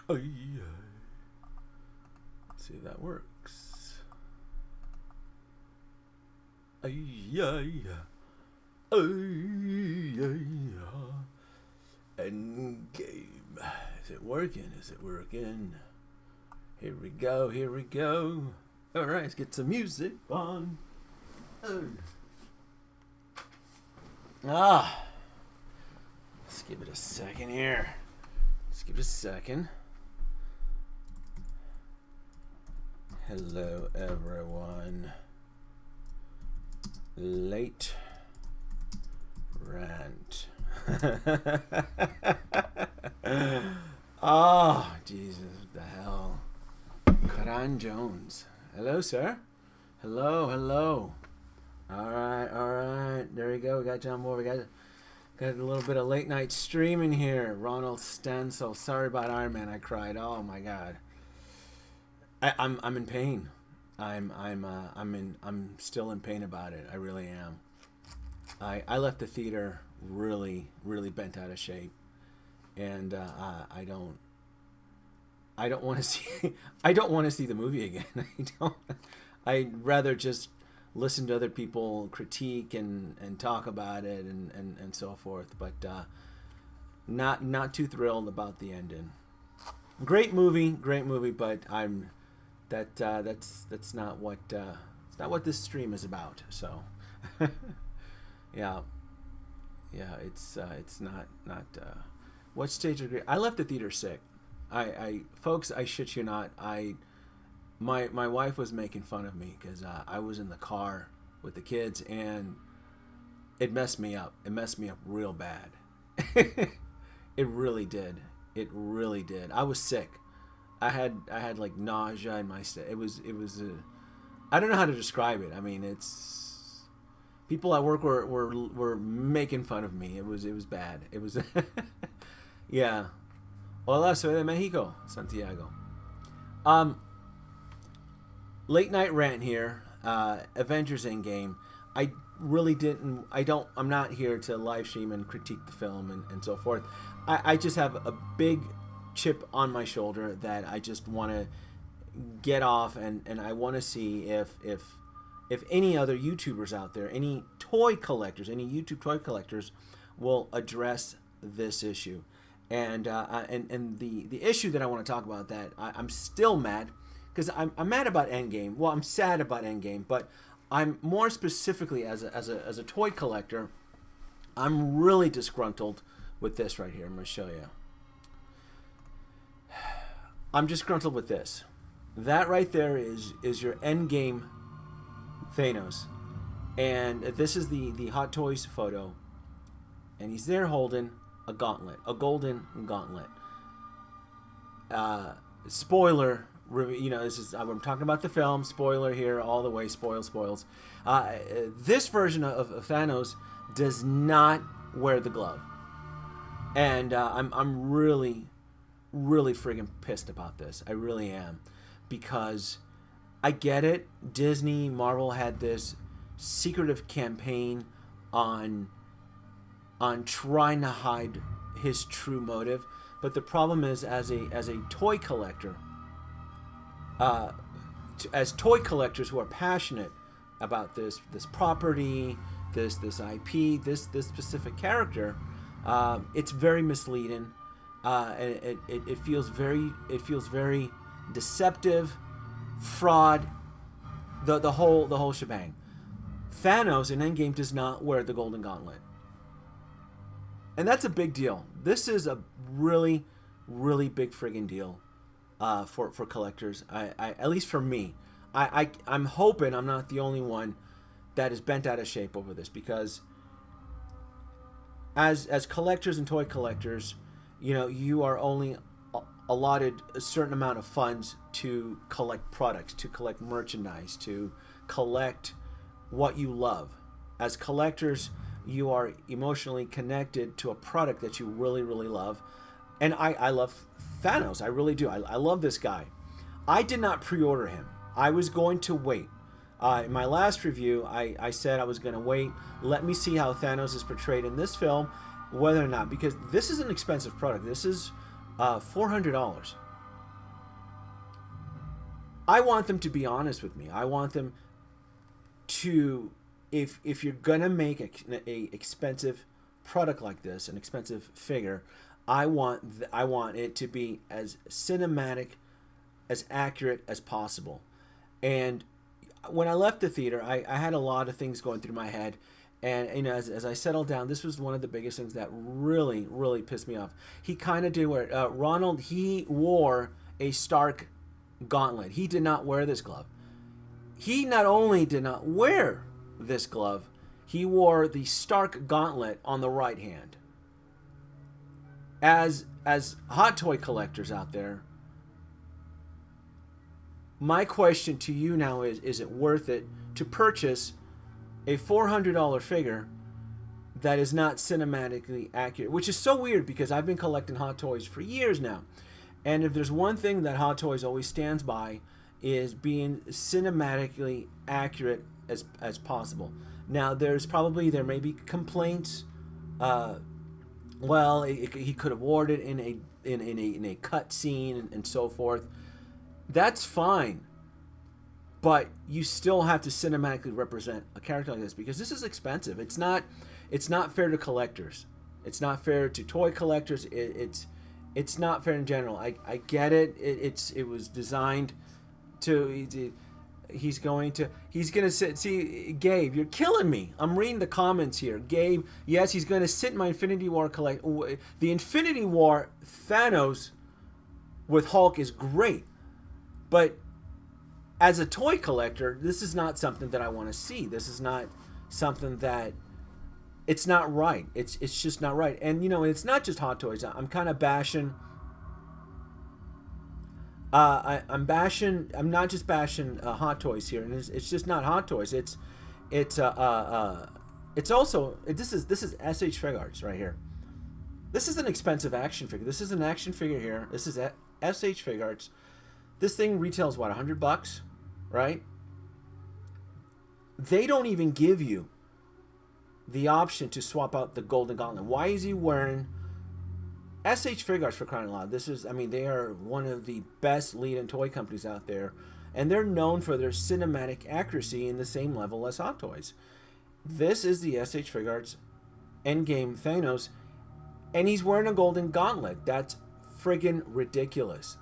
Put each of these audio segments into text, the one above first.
Oh, yeah. Let's see if that works. Oh, yeah, yeah. Oh, yeah, yeah. Endgame. Is it working? Is it working? Here we go, here we go. Alright, let's get some music on. Oh. Let's give it a second here. Let's give it a second. Hello, everyone. Late rant. Oh, Jesus, what the hell? Karan Jones. Hello, sir. Hello, hello. All right. There we go. We got John Moore. We got a little bit of late night streaming here. Ronald Stansel. Sorry about Iron Man. I cried. Oh my God. I'm in pain. I'm still in pain about it. I really am. I left the theater really bent out of shape, and I don't want to see the movie again. I'd rather just listen to other people critique and talk about it and so forth. But not too thrilled about the ending. Great movie, but that's not what it's not what this stream is about. So yeah, it's not what stage of grief. I left the theater sick. I folks, I shit you not. My wife was making fun of me because I was in the car with the kids, and it messed me up. It messed me up real bad. It really did. I was sick. I had like nausea in my stomach. It was I don't know how to describe it. I mean, it's people at work were making fun of me. It was bad. It was yeah. Hola, soy de Mexico, Santiago. Late night rant here. Avengers Endgame. I'm not here to live stream and critique the film and so forth. I just have a big chip on my shoulder that I just want to get off, and I want to see if any other YouTubers out there, any toy collectors, any YouTube toy collectors will address this issue. And the issue that I want to talk about, that I'm still mad, because I'm mad about Endgame. Well, I'm sad about Endgame, but I'm more specifically as a toy collector, I'm really disgruntled with this right here. I'm going to show you. I'm disgruntled with this. That right there is your Endgame Thanos, and this is the Hot Toys photo, and he's there holding a gauntlet, a golden gauntlet. Spoiler, this is, I'm talking about the film. Spoiler here, all the way. Spoils. This version of Thanos does not wear the glove, and I'm really friggin' pissed about this. I really am, because I get it. Disney, Marvel had this secretive campaign on trying to hide his true motive, but the problem is, as a toy collector, as toy collectors who are passionate about this property, this IP, this specific character, it's very misleading. And it feels very deceptive, fraud, the whole shebang. Thanos in Endgame does not wear the golden gauntlet, and that's a big deal. This is a really big friggin' deal for collectors. I at least for me. I'm hoping I'm not the only one that is bent out of shape over this, because as collectors and toy collectors, you are only allotted a certain amount of funds to collect products, to collect merchandise, to collect what you love. As collectors, you are emotionally connected to a product that you really love. And I love Thanos. I really do. I love this guy. I did not pre-order him. I was going to wait. In my last review, I said I was going to wait. Let me see how Thanos is portrayed in this film, whether or not, because this is an expensive product. This is $400. I want them to be honest with me. I want them to, if you're gonna make a expensive product like this, an expensive figure, I want it to be as cinematic, as accurate as possible. And when I left the theater, I had a lot of things going through my head. And you know, as I settled down, this was one of the biggest things that really, really pissed me off. He kind of did where Ronald, he wore a Stark gauntlet. He did not wear this glove. He not only did not wear this glove, he wore the Stark gauntlet on the right hand. As hot toy collectors out there, my question to you now is it worth it to purchase a $400 figure that is not cinematically accurate? Which is so weird because I've been collecting Hot Toys for years now. And if there's one thing that Hot Toys always stands by, is being cinematically accurate as possible. Now, there may be complaints. Well, he could have worn it in a cut scene and so forth. That's fine, but you still have to cinematically represent a character like this because this is expensive. It's not fair to collectors. It's not fair to toy collectors. It's not fair in general. I get it. It was designed to. He's gonna sit. See, Gabe, you're killing me. I'm reading the comments here. Gabe, yes, he's gonna sit in my Infinity War collect. The Infinity War Thanos with Hulk is great, but as a toy collector, this is not something that I want to see. This is not something that. It's not right. It's just not right. And you know, it's not just Hot Toys. I'm kind of bashing. I'm not just bashing Hot Toys here, and it's just not Hot Toys. It's also this is SH.Figuarts right here. This is an expensive action figure. This is an action figure here. This is SH.Figuarts. This thing retails what, $100, right? They don't even give you the option to swap out the Golden Gauntlet. Why is he wearing SH.Figuarts, for crying out loud? This is, I mean, they are one of the best lead-in toy companies out there, and they're known for their cinematic accuracy in the same level as Hot Toys. This is the SH.Figuarts Endgame Thanos, and he's wearing a Golden Gauntlet. That's friggin' ridiculous.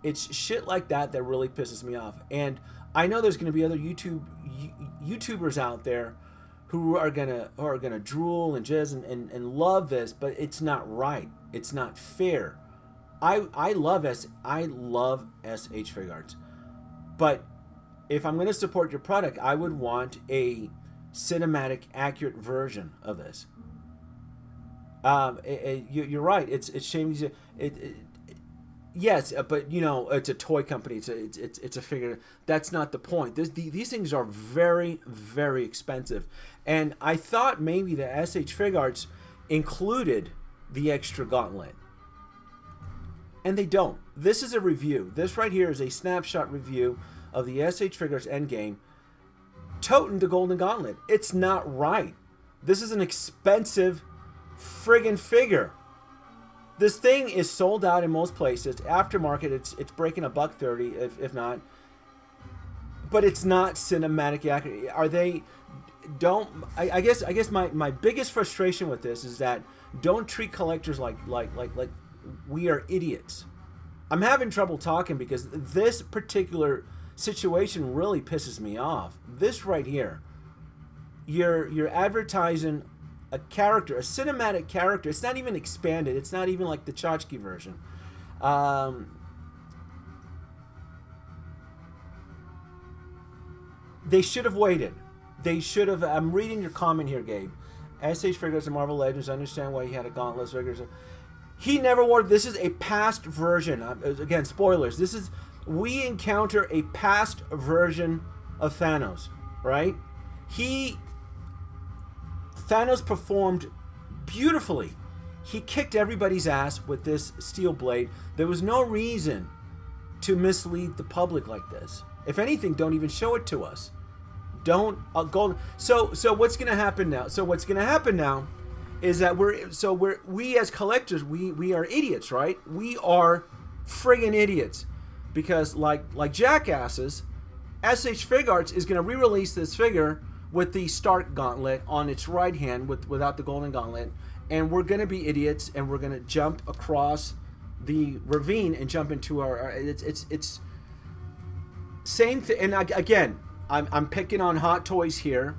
It's shit like that really pisses me off. And I know there's going to be other YouTubers out there who are gonna drool and jizz and love this, but it's not right. It's not fair. I love SH.Figuarts, but if I'm gonna support your product, I would want a cinematic, accurate version of this. You're right. It's shame. Yes, but you know, it's a toy company. It's a figure. That's not the point. These things are very, very expensive, and I thought maybe the SH.Figuarts included the extra gauntlet, and they don't. This is a review. This right here is a snapshot review of the SH.Figuarts Endgame, toting the Golden Gauntlet. It's not right. This is an expensive friggin' figure. This thing is sold out in most places. Aftermarket, it's breaking $130 if not. But it's not cinematic accurate. Are they? I guess my biggest frustration with this is that don't treat collectors like we are idiots. I'm having trouble talking because this particular situation really pisses me off. This right here, you're advertising a character, a cinematic character. It's not even expanded. It's not even like the tchotchke version. They should have waited. They should have. I'm reading your comment here, Gabe. SH.Figuarts and Marvel Legends. I understand why he had a Gauntlet figures. He never wore. This is a past version. Again, spoilers. We encounter a past version of Thanos, right? Thanos performed beautifully. He kicked everybody's ass with this steel blade. There was no reason to mislead the public like this. If anything, don't even show it to us. Don't go. So what's going to happen now? So what's going to happen now is that we as collectors, we are idiots, right? We are friggin' idiots. because like jackasses, SH.Figuarts is going to re-release this figure with the Stark Gauntlet on its right hand without the golden gauntlet, and we're going to be idiots and we're going to jump across the ravine and jump into our it's same thing. And again, I'm picking on Hot Toys here.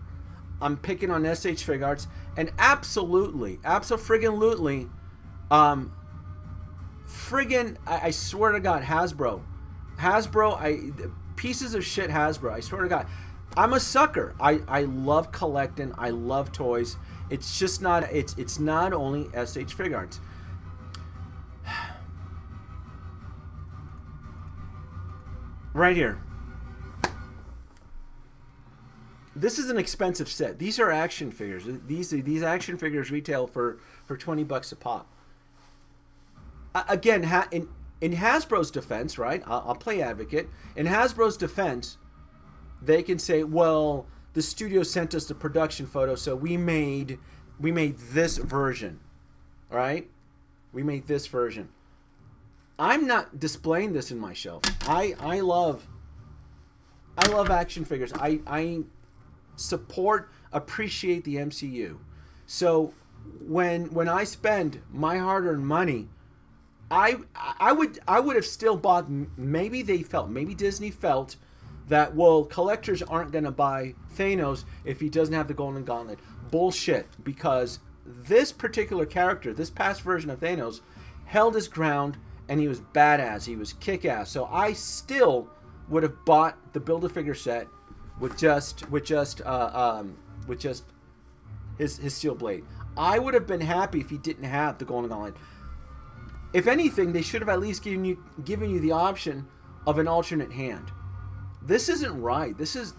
I'm picking on SH.Figuarts, and absolutely, friggin', I swear to God, Hasbro, pieces of shit Hasbro. I swear to God, I'm a sucker. I love collecting. I love toys. It's just not. It's not only SH.Figuarts. Right here. This is an expensive set. These are action figures. These action figures retail for $20 a pop. Again, in Hasbro's defense, right? I'll play advocate. In Hasbro's defense, they can say, well, the studio sent us the production photo, so we made this version, all right? We made this version. I'm not displaying this in my shelf. I love action figures. I support, appreciate the MCU. So when I spend my hard-earned money, I would have still bought. Maybe Disney felt that, well, collectors aren't going to buy Thanos if he doesn't have the golden gauntlet. Bullshit, because this particular character, this past version of Thanos, held his ground and he was badass. He was kick-ass. So I still would have bought the Build-A-Figure set with just his steel blade. I would have been happy if he didn't have the golden gauntlet. If anything, they should have at least given you the option of an alternate hand. This isn't right. This is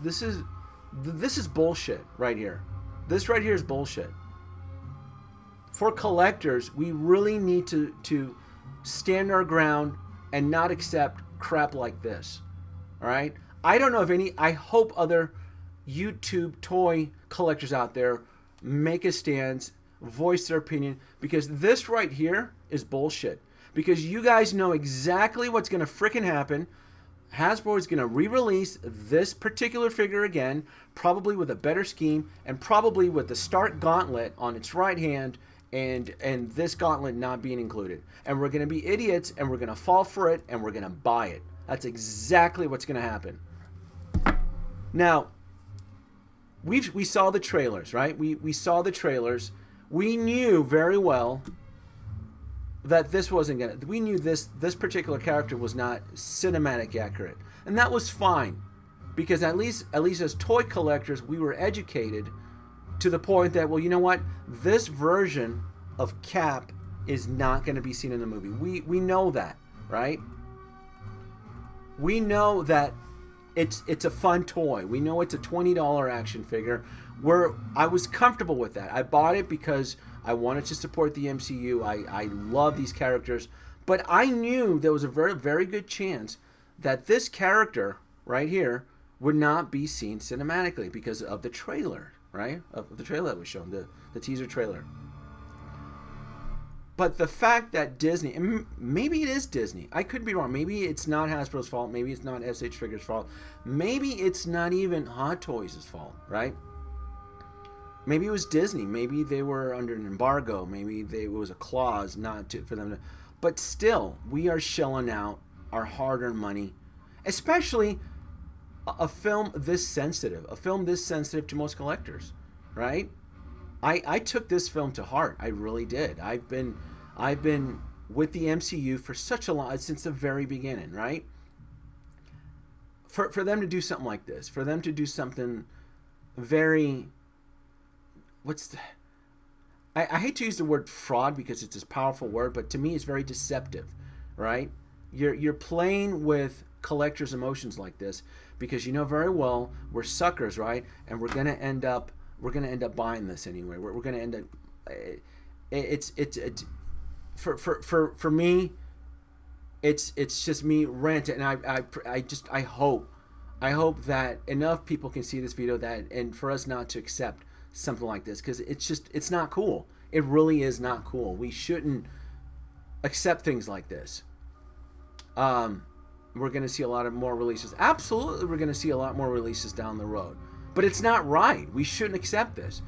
bullshit right here. This right here is bullshit. For collectors, we really need to stand our ground and not accept crap like this. All right? I don't know if any. I hope other YouTube toy collectors out there make a stance, voice their opinion, because this right here is bullshit. Because you guys know exactly what's going to frickin' happen. Hasbro is going to re-release this particular figure again, probably with a better scheme, and probably with the Stark Gauntlet on its right hand, and this gauntlet not being included. And we're going to be idiots, and we're going to fall for it, and we're going to buy it. That's exactly what's going to happen. Now, we saw the trailers, right? We saw the trailers. We knew very well that this wasn't gonna. We knew this particular character was not cinematic accurate, and that was fine, because at least as toy collectors, we were educated to the point that, well, you know what, this version of Cap is not going to be seen in the movie. We know that, right? We know that it's a fun toy. We know it's a $20 action figure. I was comfortable with that. I bought it because I wanted to support the MCU. I love these characters. But I knew there was a very, very good chance that this character right here would not be seen cinematically because of the trailer, right? Of the trailer that was shown, the teaser trailer. But the fact that Disney, and maybe it is Disney, I could be wrong. Maybe it's not Hasbro's fault. Maybe it's not SH Figuarts' fault. Maybe it's not even Hot Toys' fault, right? Maybe it was Disney. Maybe they were under an embargo. Maybe it was a clause for them to. But still, we are shelling out our hard-earned money, especially a film this sensitive. A film this sensitive to most collectors, right? I took this film to heart. I really did. I've been with the MCU for such a long, since the very beginning, right? For them to do something like this, for them to do something very, I hate to use the word fraud because it's a powerful word, but to me it's very deceptive, right? You're playing with collectors' emotions like this because you know very well we're suckers, right? And we're gonna end up buying this anyway. We're gonna end up. It's for me. It's just me ranting, and I hope that enough people can see this video and for us not to accept something like this, because it's not cool. It really is not cool. We shouldn't accept things like this. we're going to see a lot of more releases. Absolutely, we're going to see a lot more releases down the road. But it's not right. We shouldn't accept this.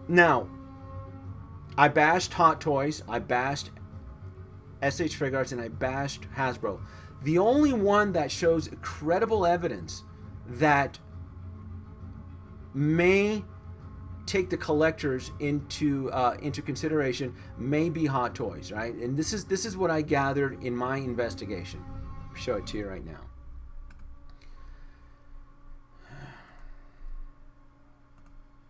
Now, I bashed Hot Toys, I bashed SH.Figuarts, and I bashed Hasbro. The only one that shows credible evidence that may take the collectors into consideration may be Hot Toys, right? And this is what I gathered in my investigation. I'll show it to you right now.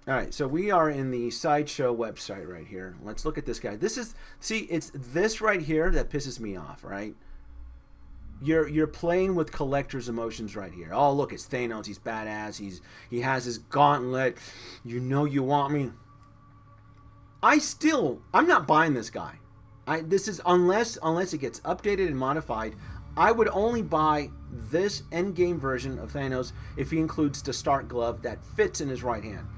All right, so we are in the Sideshow website right here. Let's look at this guy. It's this right here that pisses me off, right? You're playing with collector's emotions right here. Oh, look, it's Thanos. He's badass. He has his gauntlet. You know you want me. I'm not buying this guy. This is unless it gets updated and modified. I would only buy this endgame version of Thanos if he includes the Stark glove that fits in his right hand.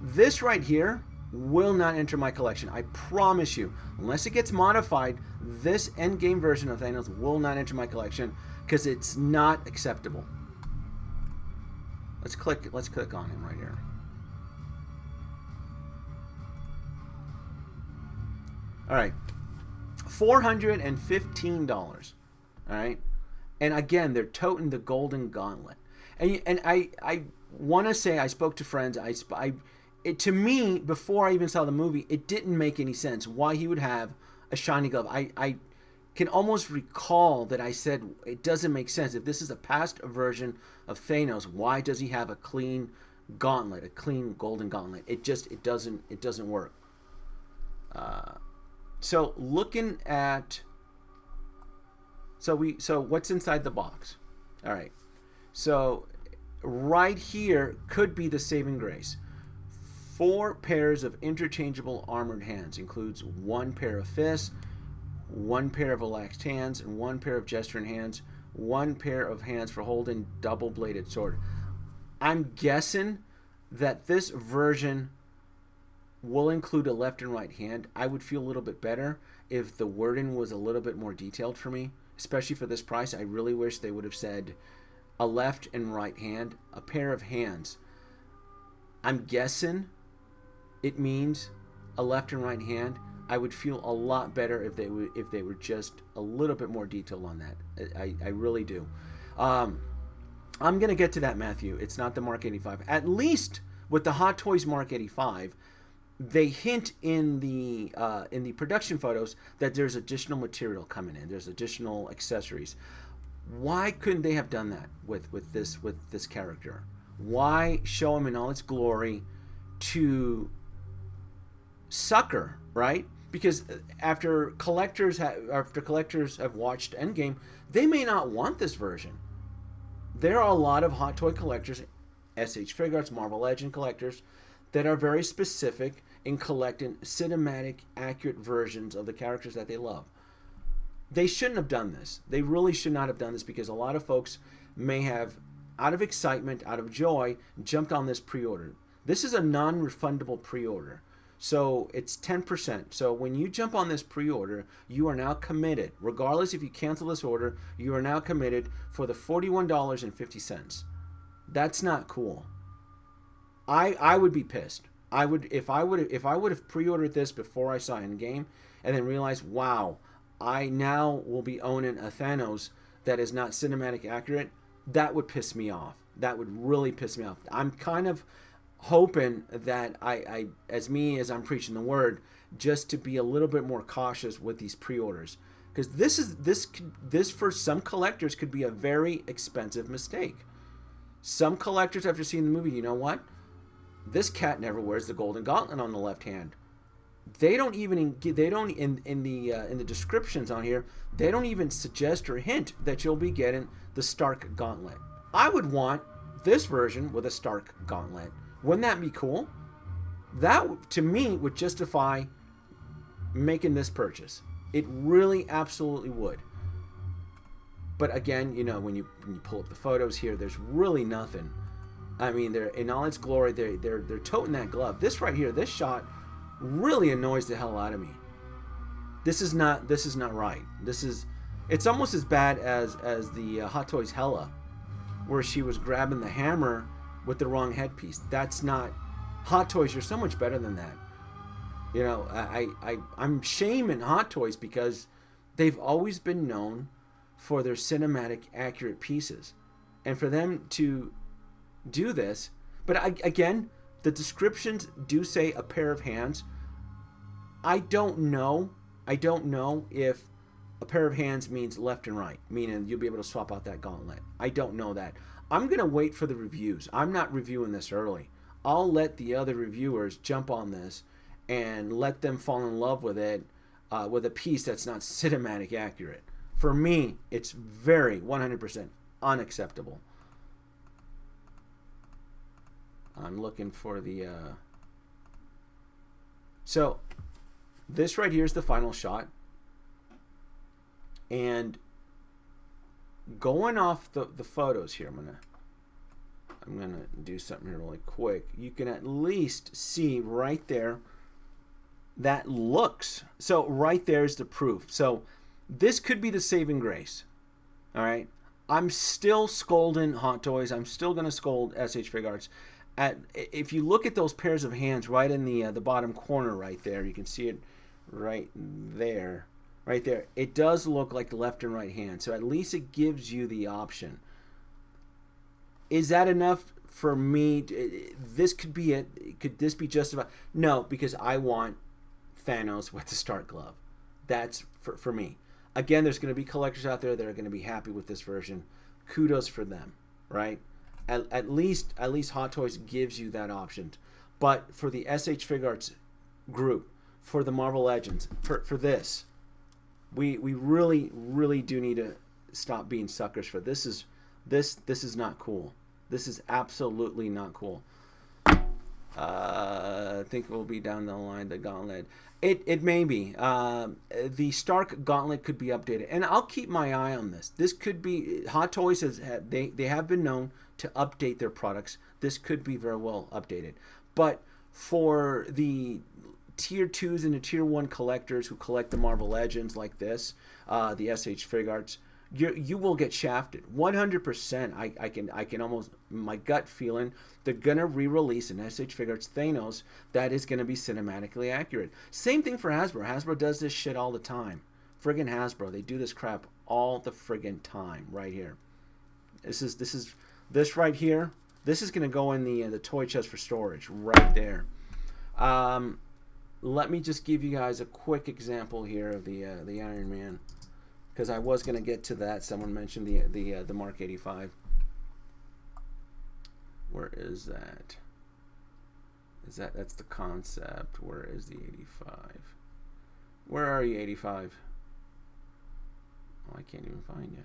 This right here will not enter my collection. I promise you. Unless it gets modified, this endgame version of Thanos will not enter my collection because it's not acceptable. Let's click on him right here. All right. $415. All right. And again, they're toting the golden gauntlet. And I want to say, I spoke to friends. To me, before I even saw the movie, it didn't make any sense why he would have a shiny glove. I can almost recall that I said it doesn't make sense. If this is a past version of Thanos, why does he have a clean gauntlet, a clean golden gauntlet? It doesn't work. So looking at so what's inside the box? All right. So right here could be the saving grace. 4 pairs of interchangeable armored hands. Includes 1 pair of fists, 1 pair of relaxed hands, and 1 pair of gesturing hands, 1 pair of hands for holding double-bladed sword. I'm guessing that this version will include a left and right hand. I would feel a little bit better if the wording was a little bit more detailed for me, especially for this price. I really wish they would have said a left and right hand, a pair of hands. I'm guessing it means a left and right hand. I would feel a lot better if they were just a little bit more detailed on that. I really do. I'm gonna get to that, Matthew. It's not the Mark 85. At least with the Hot Toys Mark 85, they hint in the production photos that there's additional material coming in. There's additional accessories. Why couldn't they have done that with this character? Why show him in all its glory to sucker, right? Because after collectors have watched Endgame, they may not want this version. There are a lot of Hot Toy collectors, SH.Figuarts, Marvel Legend collectors, that are very specific in collecting cinematic, accurate versions of the characters that they love. They shouldn't have done this. They really should not have done this, because a lot of folks may have, out of excitement, out of joy, jumped on this pre-order. This is a non-refundable pre-order. So it's 10%. So when you jump on this pre-order, you are now committed. Regardless if you cancel this order, you are now committed for the $41.50. That's not cool. I would be pissed. If I would have pre-ordered this before I saw Endgame and then realized, wow, I now will be owning a Thanos that is not cinematic accurate, that would piss me off. That would really piss me off. I'm kind of hoping that as I'm preaching the word, just to be a little bit more cautious with these pre-orders, because this for some collectors could be a very expensive mistake. Some collectors, after seeing the movie, you know what? This cat never wears the golden gauntlet on the left hand. They don't even in the descriptions on here, they don't even suggest or hint that you'll be getting the Stark gauntlet. I would want this version with a Stark gauntlet. Wouldn't that be cool? That, to me, would justify making this purchase. It really absolutely would. But again, you know, when you pull up the photos here, there's really nothing. I mean, they're in all its glory. They're toting that glove. This right here, this shot really annoys the hell out of me. This is not right. This is It's almost as bad as the Hot Toys Hella, where she was grabbing the hammer with the wrong headpiece. That's not Hot Toys. You're so much better than that. You know, I'm shaming Hot Toys because they've always been known for their cinematic accurate pieces, and for them to do this. But again, the descriptions do say a pair of hands. I don't know. I don't know if a pair of hands means left and right, meaning you'll be able to swap out that gauntlet. I don't know that. I'm going to wait for the reviews. I'm not reviewing this early. I'll let the other reviewers jump on this and let them fall in love with it, with a piece that's not cinematic accurate. For me, it's very 100% unacceptable. I'm looking for the... So, this right here is the final shot. And going off the photos here, I'm gonna do something here really quick. You can at least see right there that looks. So right there is the proof. So this could be the saving grace. All right. I'm still scolding Hot Toys. I'm still gonna scold SH.Figuarts. If you look at those pairs of hands right in the bottom corner right there, you can see it right there. Right there. It does look like the left and right hand. So at least it gives you the option. Is that enough for me? This could be it. Could this be justified? No, because I want Thanos with the Stark glove. That's for me. Again, there's going to be collectors out there that are going to be happy with this version. Kudos for them, right? At least Hot Toys gives you that option. But for the SH.Figuarts group, for the Marvel Legends, for this, we really do need to stop being suckers for this. This is not cool. This is absolutely not cool. I think we'll be down the line, the Gauntlet. It may be. The Stark Gauntlet could be updated. And I'll keep my eye on this. This could be... Hot Toys, they have been known to update their products. This could be very well updated. But for the Tier 2s and the Tier 1 collectors who collect the Marvel Legends like this, the SH.Figuarts, you will get shafted 100%. I can almost, my gut feeling, they're gonna re-release an SH.Figuarts Thanos that is gonna be cinematically accurate. Same thing for Hasbro. Hasbro does this shit all the time. Friggin' Hasbro, they do this crap all the friggin' time. Right here. This right here. This is gonna go in the toy chest for storage right there. Let me just give you guys a quick example here of the Iron Man, because I was going to get to that. Someone mentioned the Mark 85. Where is that? That's the concept? Where is the 85? Where are you, 85? Oh, I can't even find you.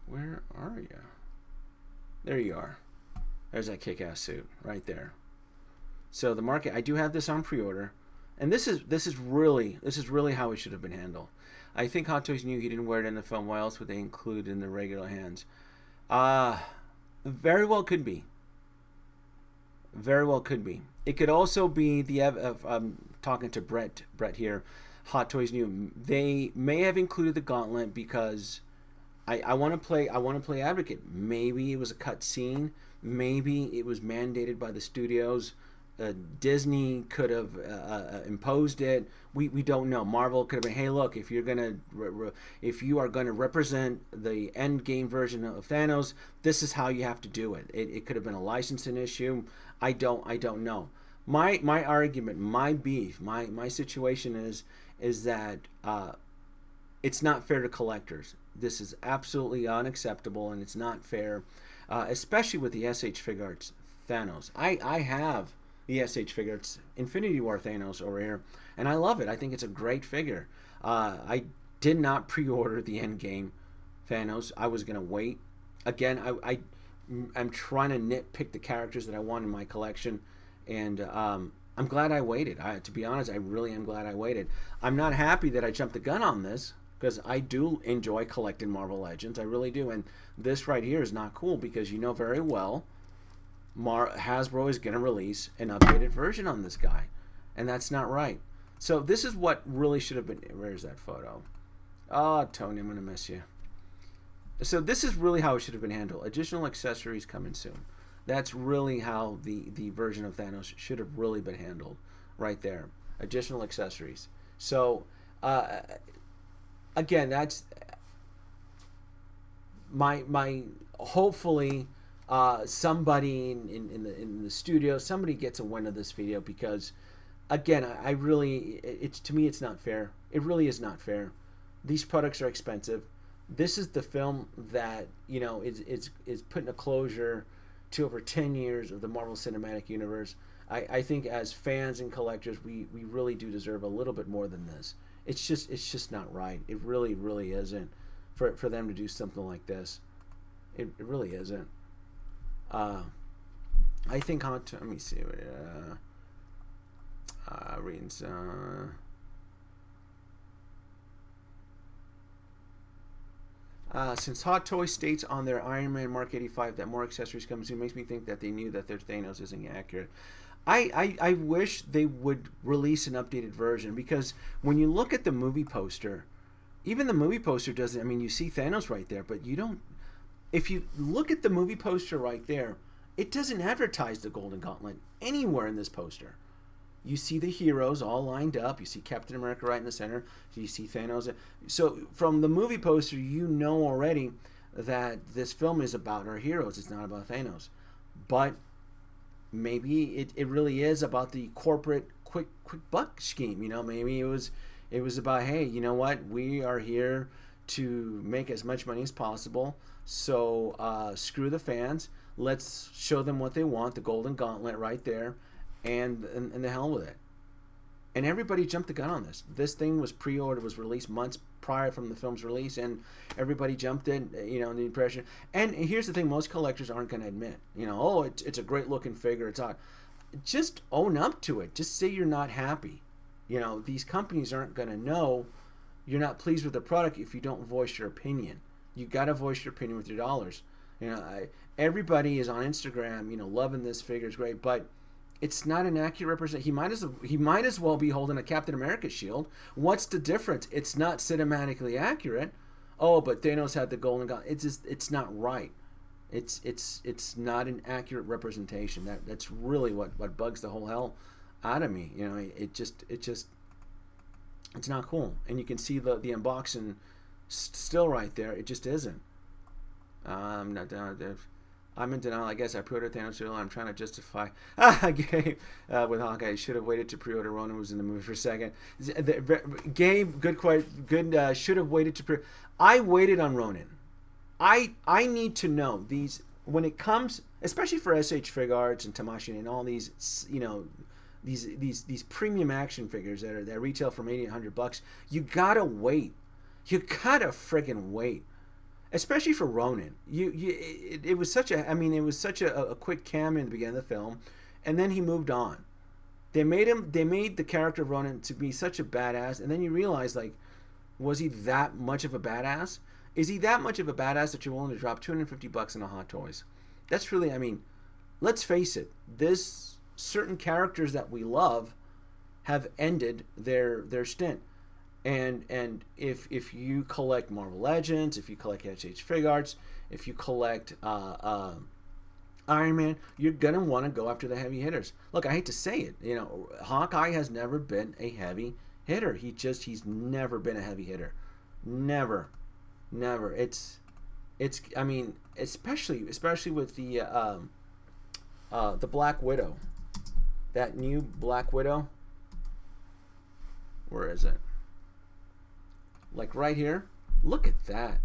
Where are you? There you are. There's that kick-ass suit right there. So the market, I do have this on pre-order, and this is really how it should have been handled. I think Hot Toys knew he didn't wear it in the film. Why else would they include in the regular hands? Very well could be. Very well could be. It could also be I'm talking to Brett here. Hot Toys knew they may have included the Gauntlet because I want to play advocate. Maybe it was a cut scene. Maybe it was mandated by the studios. Disney could have imposed it. We don't know. Marvel could have been, hey, look, if you are gonna represent the Endgame version of Thanos, this is how you have to do it. It could have been a licensing issue. I don't know. My argument, my beef, my situation is that it's not fair to collectors. This is absolutely unacceptable, and it's not fair, especially with the SH.Figuarts Thanos. I have the SH.Figuarts Infinity War Thanos over here, and I love it. I think it's a great figure. I did not pre-order the Endgame Thanos. I was going to wait. Again, I'm trying to nitpick the characters that I want in my collection, and I'm glad I waited. To be honest, I really am glad I waited. I'm not happy that I jumped the gun on this, because I do enjoy collecting Marvel Legends. I really do. And this right here is not cool because you know very well Hasbro is going to release an updated version on this guy. And that's not right. So this is what really should have been. Where's that photo? Oh, Tony, I'm going to miss you. So this is really how it should have been handled. Additional accessories coming soon. That's really how the version of Thanos should have really been handled right there. Additional accessories. So, again, that's my hopefully somebody in the studio, somebody gets a win of this video, because again, I really, it's, to me, it's not fair. It really is not fair. These products are expensive. This is the film that, you know, is putting a closure to over 10 years of the Marvel Cinematic Universe. I think as fans and collectors, we really do deserve a little bit more than this. It's just not right. It really, really isn't for them to do something like this. It really isn't. I think let me see. Reading since Hot Toys states on their Iron Man Mark 85 that more accessories come soon, makes me think that they knew that their Thanos isn't accurate. I wish they would release an updated version, because when you look at the movie poster, even the movie poster doesn't, I mean, you see Thanos right there, but you don't, if you look at the movie poster right there, it doesn't advertise the Golden Gauntlet anywhere in this poster. You see the heroes all lined up. You see Captain America right in the center. You see Thanos. So from the movie poster, you know already that this film is about our heroes. It's not about Thanos. But maybe it really is about the corporate quick buck scheme. You know, maybe it was about, hey, you know what? We are here to make as much money as possible. So screw the fans. Let's show them what they want, the Golden Gauntlet right there. And the hell with it. And everybody jumped the gun on this. This thing was pre-ordered, was released months prior from the film's release, and everybody jumped in, you know, the impression. And here's the thing, most collectors aren't going to admit, you know, oh, it's a great looking figure, it's odd. Just own up to it. Just say you're not happy. You know, these companies aren't going to know you're not pleased with the product if you don't voice your opinion. You got to voice your opinion with your dollars. You know, everybody is on Instagram, you know, loving this figure, it's great, but it's not an accurate representation. He might as well be holding a Captain America shield. What's the difference? It's not cinematically accurate. Oh, but Thanos had the Golden Gauntlet. It's not right. It's not an accurate representation. That's really what bugs the whole hell out of me. You know, it's not cool. And you can see the unboxing still right there. It just isn't. Not down there. I'm in denial. I guess I pre-ordered Thanos. I'm trying to justify Gabe with Hawkeye. I should have waited to pre-order. Ronan was in the movie for a second. Gabe, good. Should have waited to pre. I waited on Ronan. I need to know these when it comes, especially for SH.Figuarts and Tamashii and all these, you know, these premium action figures that retail from $800. You gotta wait. You gotta friggin' wait. Especially for Ronan, it was such a, I mean, it was such a quick cameo in the beginning of the film, and then he moved on. They made the character of Ronan to be such a badass, and then you realize, like, was he that much of a badass? Is he that much of a badass that you're willing to drop $250 on a Hot Toys? That's really, I mean, let's face it. This certain characters that we love have ended their stint. And if you collect Marvel Legends, if you collect SH.Figuarts, if you collect Iron Man, you're gonna want to go after the heavy hitters. Look, I hate to say it, you know, Hawkeye has never been a heavy hitter. He's never been a heavy hitter, never. It's I mean, especially with the Black Widow, that new Black Widow. Where is it? Like right here. Look at that.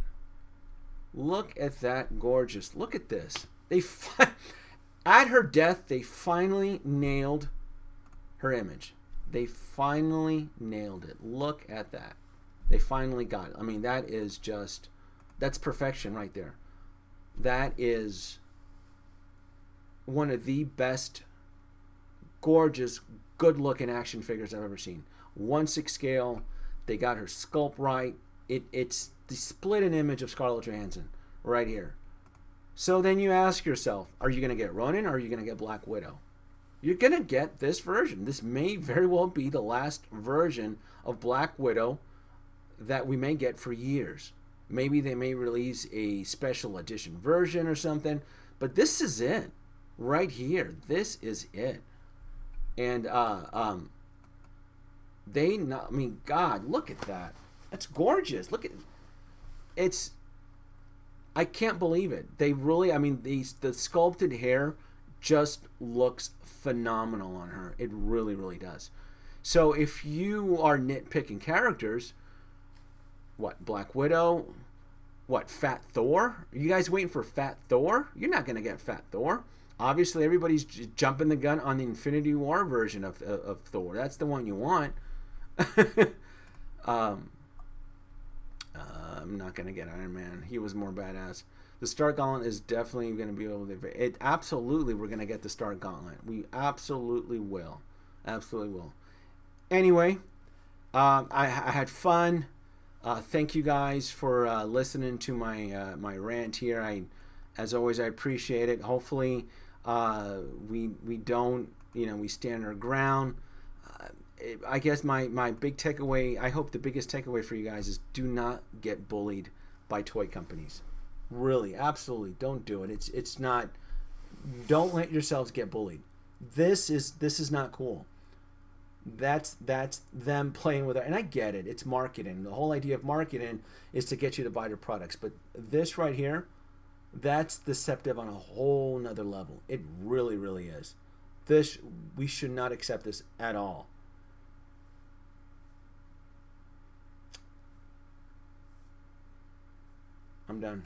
Look at that, gorgeous. Look at this. At her death, they finally nailed her image. They finally nailed it. Look at that. They finally got it. I mean, that's perfection right there. That is one of the best, gorgeous, good-looking action figures I've ever seen. 1/6 scale. They got her sculpt right. it's the split an image of Scarlett Johansson right here. So then you ask yourself, are you going to get Ronin or are you going to get Black Widow? You're going to get this version. This may very well be the last version of Black Widow that we may get for years. Maybe they may release a special edition version or something, but this is it right here. This is it. And they not, I mean, God, look at that. That's gorgeous. Look at it's. I can't believe it. They really, I mean, the sculpted hair just looks phenomenal on her. It really, really does. So if you are nitpicking characters, what, Black Widow? What, Fat Thor? Are you guys waiting for Fat Thor? You're not going to get Fat Thor. Obviously, everybody's jumping the gun on the Infinity War version of Thor. That's the one you want. I'm not going to get Iron Man. He was more badass. The Star Gauntlet is definitely going to be able to... Absolutely, we're going to get the Star Gauntlet. We absolutely will. Absolutely will. Anyway, I had fun. Thank you guys for listening to my rant here. As always, I appreciate it. Hopefully, we don't, we stand our ground. I guess my big takeaway, I hope the biggest takeaway for you guys is do not get bullied by toy companies. Really, absolutely, don't do it. It's not. Don't let yourselves get bullied. This is not cool. That's them playing with it, and I get it. It's marketing. The whole idea of marketing is to get you to buy their products. But this right here, that's deceptive on a whole nother level. It really, really is. We should not accept this at all. I'm done.